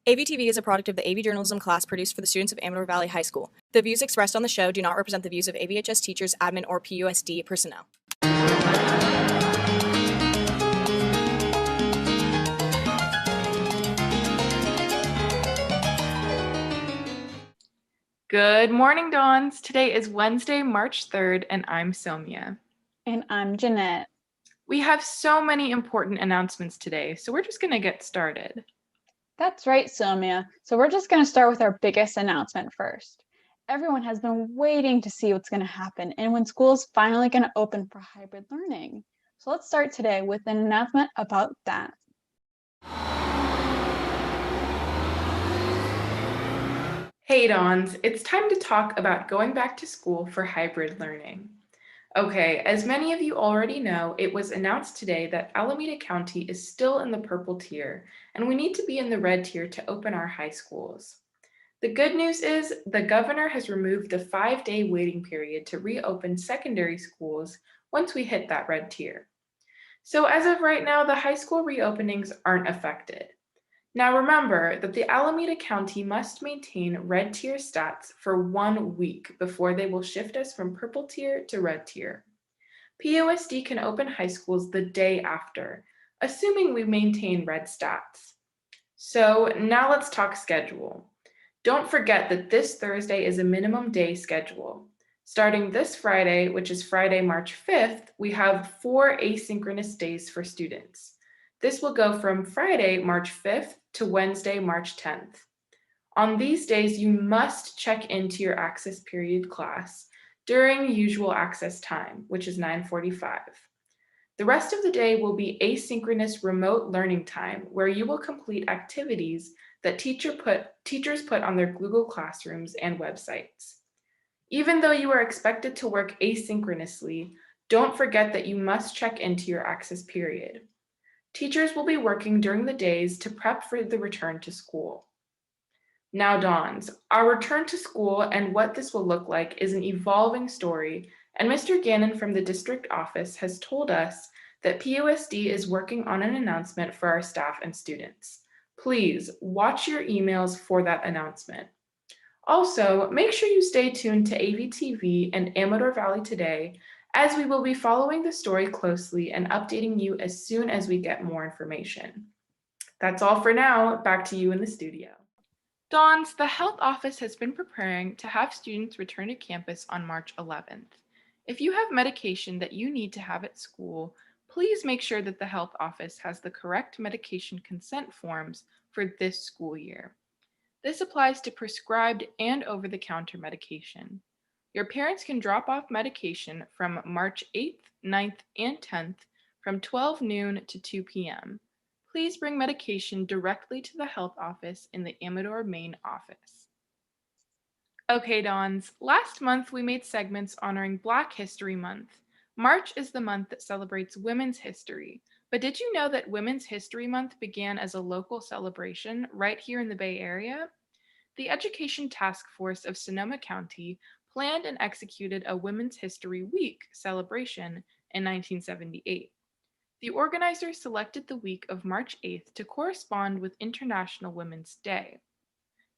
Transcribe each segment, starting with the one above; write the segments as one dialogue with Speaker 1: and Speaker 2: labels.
Speaker 1: AVtv is a product of the AV journalism class produced for the students of Amador Valley High School. The views expressed on the show do not represent the views of AVHS teachers, admin, or PUSD personnel.
Speaker 2: Good morning, Dawns. Today is Wednesday, March 3rd, and I'm Somia.
Speaker 3: And I'm Jeanette.
Speaker 2: We have so many important announcements today, so we're just going to get started.
Speaker 3: That's right, Somia. So we're just going to start with our biggest announcement first. Everyone has been waiting to see what's going to happen and when school's finally going to open for hybrid learning. So let's start today with an announcement about that.
Speaker 2: Hey, Dawns, it's time to talk about going back to school for hybrid learning. Okay, as many of you already know, it was announced today that Alameda County is still in the purple tier, and we need to be in the red tier to open our high schools. The good news is the governor has removed the 5-day waiting period to reopen secondary schools once we hit that red tier. So as of right now, the high school reopenings aren't affected. Now remember that the Alameda County must maintain red tier stats for 1 week before they will shift us from purple tier to red tier. PUSD can open high schools the day after, assuming we maintain red stats. So now let's talk schedule. Don't forget that this Thursday is a minimum day schedule. Starting this Friday, which is Friday, March 5th, we have 4 asynchronous days for students. This will go from Friday, March 5th to Wednesday, March 10th. On these days, you must check into your access period class during usual access time, which is 9:45. The rest of the day will be asynchronous remote learning time, where you will complete activities that teachers put on their Google Classrooms and websites. Even though you are expected to work asynchronously, don't forget that you must check into your access period. Teachers will be working during the days to prep for the return to school. Now, Dawns, our return to school and what this will look like is an evolving story, and Mr. Gannon from the district office has told us that PUSD is working on an announcement for our staff and students. Please watch your emails for that announcement. Also, make sure you stay tuned to AVtv and Amador Valley Today, as we will be following the story closely and updating you as soon as we get more information. That's all for now. Back to you in the studio. Dawns, the health office has been preparing to have students return to campus on March 11th. If you have medication that you need to have at school, please make sure that the health office has the correct medication consent forms for this school year. This applies to prescribed and over-the-counter medication. Your parents can drop off medication from March 8th, 9th, and 10th from 12 noon to 2 p.m. Please bring medication directly to the health office in the Amador main office. Okay, Dawns, last month we made segments honoring Black History Month. March is the month that celebrates women's history, but did you know that Women's History Month began as a local celebration right here in the Bay Area? The Education Task Force of Sonoma County planned and executed a Women's History Week celebration in 1978. The organizers selected the week of March 8th to correspond with International Women's Day.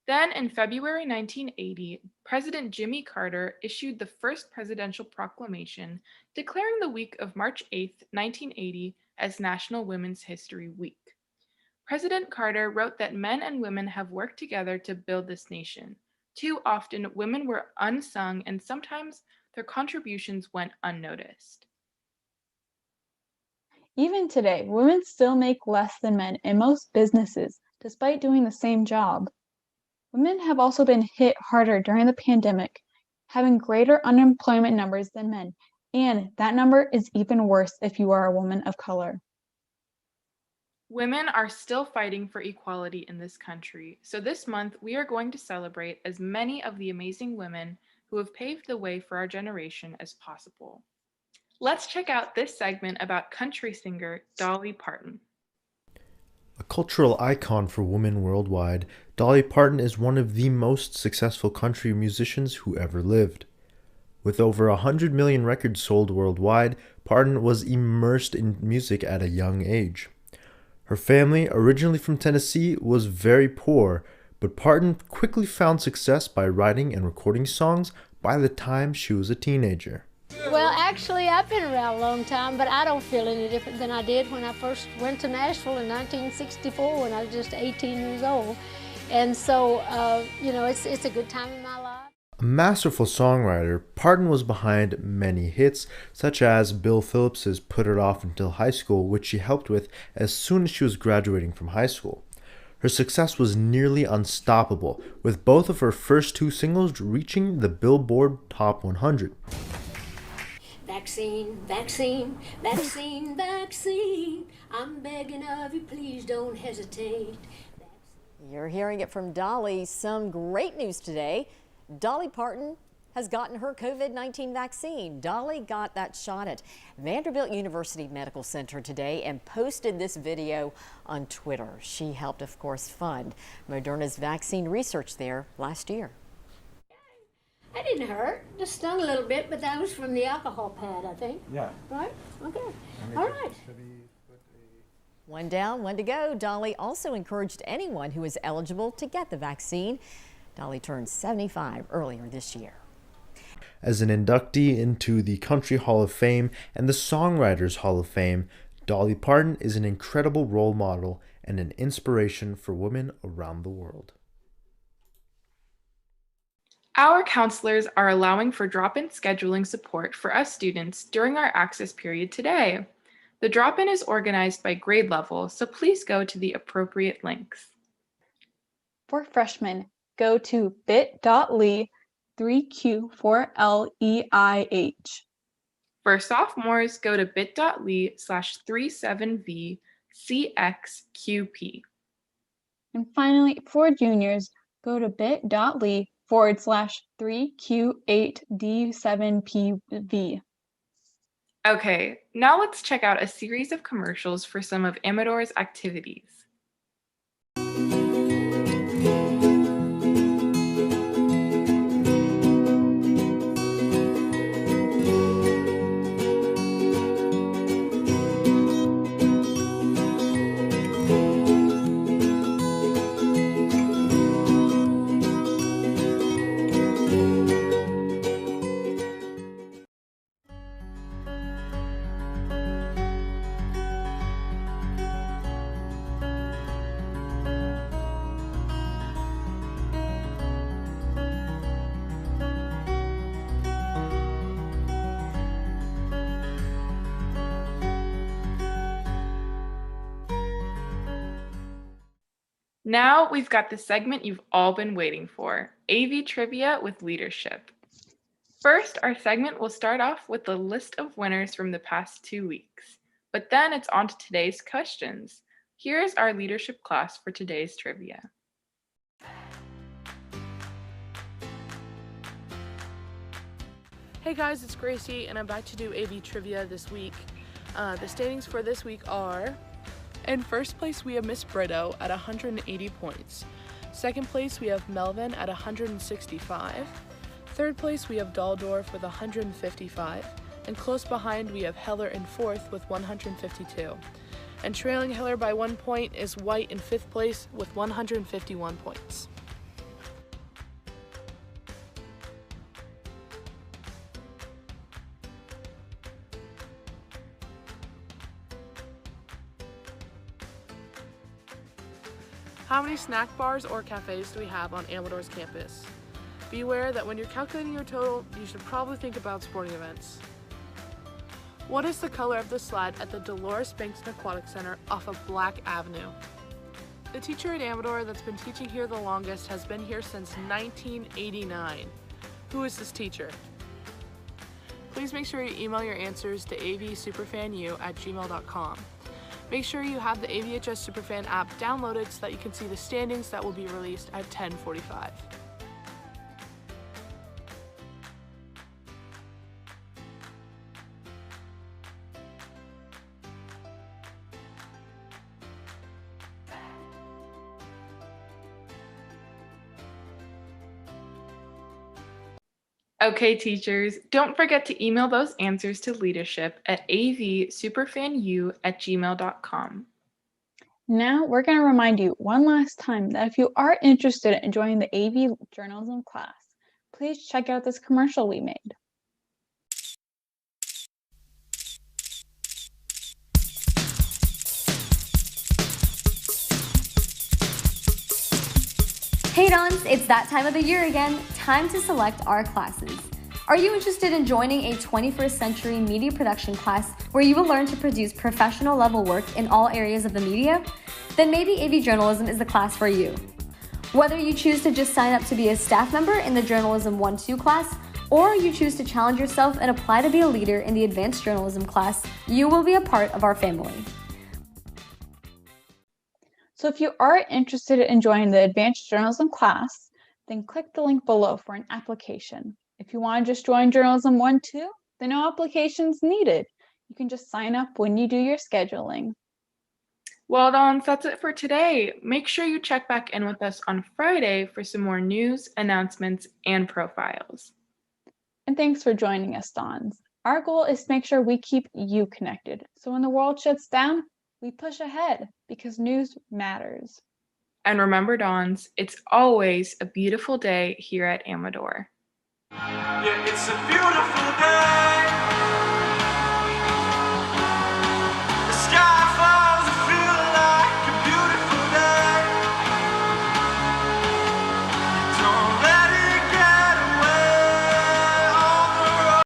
Speaker 2: Then in February 1980, President Jimmy Carter issued the first presidential proclamation declaring the week of March 8th, 1980 as National Women's History Week. President Carter wrote that men and women have worked together to build this nation. Too often, women were unsung and sometimes their contributions went unnoticed.
Speaker 3: Even today, women still make less than men in most businesses, despite doing the same job. Women have also been hit harder during the pandemic, having greater unemployment numbers than men, and that number is even worse if you are a woman of color.
Speaker 2: Women are still fighting for equality in this country, so this month we are going to celebrate as many of the amazing women who have paved the way for our generation as possible. Let's check out this segment about country singer Dolly Parton.
Speaker 4: A cultural icon for women worldwide, Dolly Parton is one of the most successful country musicians who ever lived. With over 100 million records sold worldwide, Parton was immersed in music at a young age. Her family, originally from Tennessee, was very poor, but Parton quickly found success by writing and recording songs by the time she was a teenager.
Speaker 5: Well, actually, I've been around a long time, but I don't feel any different than I did when I first went to Nashville in 1964 when I was just 18 years old. And so, it's a good time in my life.
Speaker 4: A masterful songwriter, Parton was behind many hits, such as Bill Phillips's Put It Off Until High School, which she helped with as soon as she was graduating from high school. Her success was nearly unstoppable, with both of her first two singles reaching the Billboard Top 100.
Speaker 5: Vaccine, vaccine, vaccine, vaccine. I'm begging of you, please don't hesitate.
Speaker 6: You're hearing it from Dolly. Some great news today. Dolly Parton has gotten her COVID-19 vaccine. Dolly got that shot at Vanderbilt University Medical Center today and posted this video on Twitter. She helped, of course, fund Moderna's vaccine research there last year.
Speaker 5: That didn't hurt. Just stung a little bit, but that was from the alcohol pad, I think.
Speaker 7: Yeah.
Speaker 5: Right? Okay. All right.
Speaker 6: One down, one to go. Dolly also encouraged anyone who is eligible to get the vaccine. Dolly turned 75 earlier this year.
Speaker 4: As an inductee into the Country Hall of Fame and the Songwriters Hall of Fame, Dolly Parton is an incredible role model and an inspiration for women around the world.
Speaker 2: Our counselors are allowing for drop-in scheduling support for us students during our access period today. The drop-in is organized by grade level, so please go to the appropriate links.
Speaker 3: For freshmen, go to bit.ly 3Q4LEIH.
Speaker 2: For sophomores, go to bit.ly/37VCXQP.
Speaker 3: And finally, for juniors, go to bit.ly/3Q8D7PV.
Speaker 2: Okay, now let's check out a series of commercials for some of Amador's activities. Now we've got the segment you've all been waiting for, AV Trivia with Leadership. First, our segment will start off with the list of winners from the past 2 weeks, but then it's on to today's questions. Here's our leadership class for today's trivia.
Speaker 8: Hey guys, it's Gracie and I'm back to do AV Trivia this week. The standings for this week are: in first place we have Miss Brito at 180 points. Second place we have Melvin at 165. Third place we have Daldorf with 155. And close behind we have Heller in fourth with 152. And trailing Heller by 1 point is White in fifth place with 151 points. How many snack bars or cafes do we have on Amador's campus? Be aware that when you're calculating your total, you should probably think about sporting events. What is the color of the slide at the Dolores Bankston Aquatic Center off of Black Avenue? The teacher at Amador that's been teaching here the longest has been here since 1989. Who is this teacher? Please make sure you email your answers to avsuperfanu@gmail.com. Make sure you have the AVHS Superfan app downloaded so that you can see the standings that will be released at 10:45.
Speaker 2: Okay, teachers, don't forget to email those answers to leadership at avsuperfanu@gmail.com.
Speaker 3: Now, we're going to remind you one last time that if you are interested in joining the AV journalism class, please check out this commercial we made.
Speaker 7: Hey Dons, it's that time of the year again. Time to select our classes. Are you interested in joining a 21st century media production class where you will learn to produce professional level work in all areas of the media? Then maybe AV Journalism is the class for you. Whether you choose to just sign up to be a staff member in the Journalism 1-2 class, or you choose to challenge yourself and apply to be a leader in the Advanced Journalism class, you will be a part of our family.
Speaker 3: So if you are interested in joining the Advanced Journalism class, then click the link below for an application. If you want to just join Journalism 1-2, then no applications needed. You can just sign up when you do your scheduling.
Speaker 2: Well, Dons, that's it for today. Make sure you check back in with us on Friday for some more news, announcements, and profiles.
Speaker 3: And thanks for joining us, Dons. Our goal is to make sure we keep you connected. So when the world shuts down, we push ahead because news matters.
Speaker 2: And remember, Dons, it's always a beautiful day here at Amador.
Speaker 9: Yeah, it's a beautiful day.